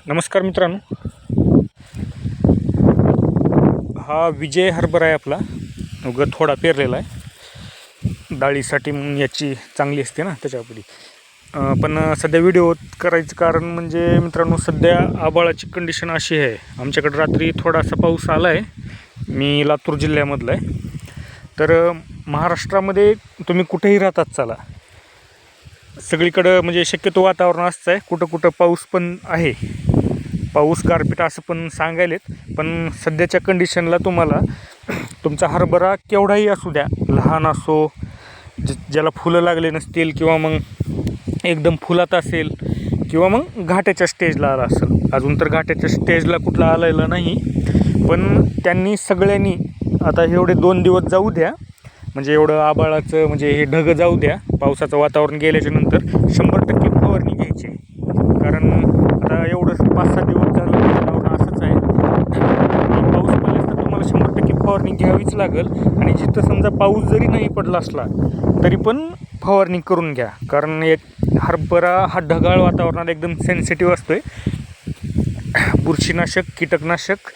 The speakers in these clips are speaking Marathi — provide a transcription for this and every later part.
नमस्कार मित्रांनो, हा विजय हरभरा आहे आपला. थोडा पेरलेला आहे डाळीसाठी, म्हणून याची चांगली असते ना त्याच्यापुढे. पण सध्या व्हिडिओ करायचं कारण म्हणजे मित्रांनो, सध्या आभाळाची कंडिशन अशी आहे. आमच्याकडे रात्री थोडासा पाऊस आला आहे. मी लातूर जिल्ह्यामधला आहे. तर महाराष्ट्रामध्ये तुम्ही कुठेही राहतात चाला, सगळीकडं म्हणजे शक्यतो वातावरण असतं आहे. कुठं कुठं पाऊस पण आहे, पाऊस गारपीट असं पण सांगायलेत. पण सध्याच्या कंडिशनला तुम्हाला तुमचा हरभरा केवढाही असू द्या, लहान असो, ज्याला फुलं लागले नसतील, किंवा मग एकदम फुलात असेल, किंवा मग घाट्याच्या स्टेजला आला असेल. अजून तर घाट्याच्या स्टेजला कुठला आलेला नाही, पण त्यांनी सगळ्यांनी आता एवढे 2 दिवस जाऊ द्या, म्हणजे एवढं आभाळाचं म्हणजे हे ढग जाऊ द्या, पावसाचं वातावरण गेल्याच्या नंतर 100% फवारणी घ्यायची. कारण आता एवढं 5-6 दिवस झालं वातावरण असंच आहे. पाऊस पडल्यास तर तुम्हाला 100% फवारणी घ्यावीच लागेल. आणि जिथं समजा पाऊस जरी नाही पडला असला तरी पण फवारणी करून घ्या. कारण एक हरभरा हा ढगाळ वातावरणात एकदम सेन्सिटिव्ह असतोय. बुरशीनाशक, कीटकनाशक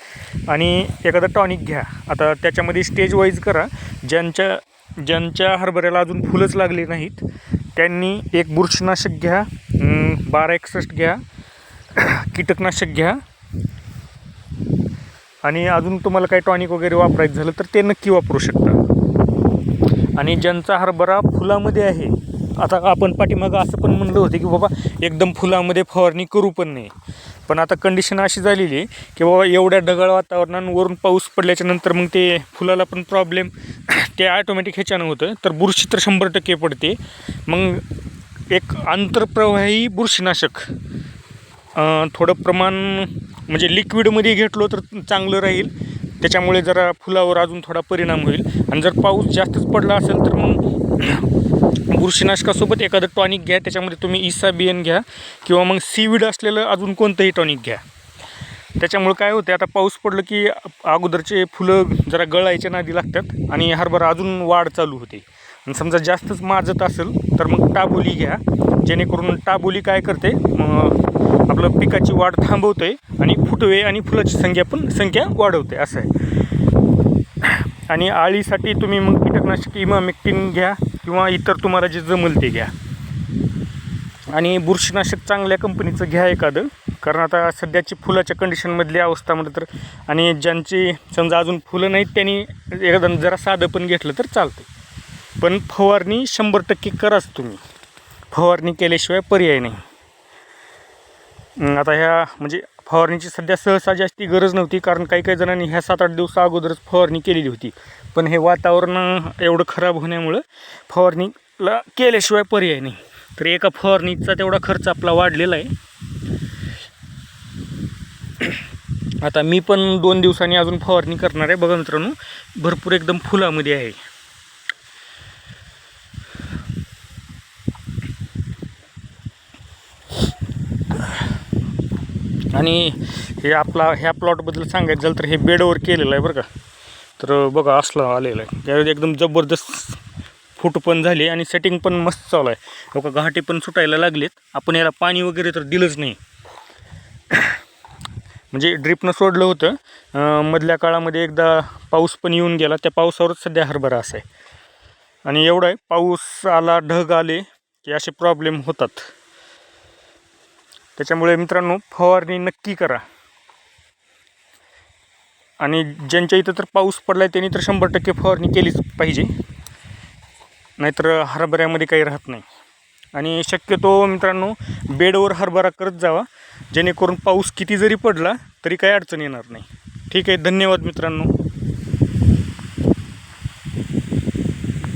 आणि एखादं टॉनिक घ्या. आता त्याच्यामध्ये स्टेज वाईज करा. ज्यांच्या हरभऱ्याला अजून फुलंच लागली नाहीत त्यांनी एक बुरशीनाशक घ्या, 1261 घ्या, कीटकनाशक घ्या, आणि अजून तुम्हाला काही टॉनिक वगैरे वापरायचं झालं तर ते नक्की वापरू शकता. आणि ज्यांचा हरभरा फुलामध्ये आहे, आता आपण पाठीमागं असं पण म्हणलं होतं की बाबा एकदम फुलामध्ये फवारणी करू पण नाही. पण आता कंडिशन अशी झालेली आहे की बाबा एवढ्या ढगाळ वातावरणावरून पाऊस पडल्याच्या नंतर मग ते फुलाला पण प्रॉब्लेम, ते ऑटोमॅटिक ह्याच्यानं होतं. तर बुरशी तर 100% पडते. मग एक आंतरप्रवाही बुरशीनाशक थोडं प्रमाण म्हणजे लिक्विडमध्ये घेतलो तर चांगलं राहील. त्याच्यामुळे जरा फुलावर अजून थोडा परिणाम होईल. आणि जर पाऊस जास्तच पडला असेल तर मग बुरशीनाशकासोबत एखादं टॉनिक घ्या. त्याच्यामध्ये तुम्ही इसाबियन घ्या, किंवा मग सीविड असलेलं अजून कोणतंही टॉनिक घ्या. त्याच्यामुळे काय होतं, आता पाऊस पडलं की अगोदरचे फुलं जरा गळायच्या नादी लागतात आणि हरभरा अजून वाढ चालू होते. आणि समजा जास्तच माजत असेल तर मग टाबोली घ्या. जेणेकरून टाबोली काय करते, आपलं पिकाची वाढ थांबवते आणि फुटवे आणि फुलाची संख्या वाढवते, असं आहे. आणि आळीसाठी तुम्ही मग कीटकनाशक इमामेक्टिन घ्या, किंवा इतर तुम्हाला जे जमल ते घ्या. आणि बुरशीनाशक चांगल्या कंपनीचं घ्या एखादं. कारण आता सध्याची फुलाच्या कंडिशनमधली अवस्थामध्ये तर, आणि ज्यांची समजा अजून फुलं नाहीत त्यांनी एखादं जरा साधं पण घेतलं तर चालतं. पण फवारणी 100% कराच तुम्ही. फवारणी केल्याशिवाय पर्याय नाही. आता ह्या म्हणजे फवारणीची सध्या सहसा जास्ती गरज नव्हती, कारण काही जणांनी ह्या 7-8 दिवस अगोदरच फवारणी केलेली होती. पण हे वातावरण एवढं खराब होण्यामुळं फवारणीला केल्याशिवाय पर्याय नाही. तर एका फवारणीचा तेवढा खर्च आपला वाढलेला आहे. आता मी पण 2 दिवसांनी अजून फवारणी करणार आहे. बघा मित्रांनो, भरपूर एकदम फुलामध्ये आहे. आणि हे ह्या प्लॉटबद्दल सांगायचं झालं तर हे बेडवर केलेलं आहे बरं का. तर बघा असलं आलेलं आहे. त्यावेळी एकदम जबरदस्त फूट पण झाली आणि सेटिंग पण मस्त चालू आहे. लोक घाटे पण सुटायला लागलेत. आपण याला पाणी वगैरे तर दिलंच नाही, म्हणजे ड्रिपनं सोडलं होतं. मधल्या काळामध्ये एकदा पाऊस पण येऊन गेला, त्या पावसावरच सध्या हरभरा असा आहे. आणि एवढं आहे, पाऊस आला, ढग आले की असे प्रॉब्लेम होतात. त्याच्यामुळे मित्रांनो, फवारणी नक्की करा. आणि ज्यांच्या इथं तर पाऊस पडला आहे त्यांनी तर 100% फवारणी केलीच पाहिजे, नाहीतर हरभऱ्यामध्ये काही राहत नाही. आणि शक्यतो मित्रांनो, बेडवर हरभरा करत जावा, जेणेकरून पाऊस किती जरी पडला तरी काही अडचण येणार नाही. ठीक आहे, धन्यवाद मित्रांनो.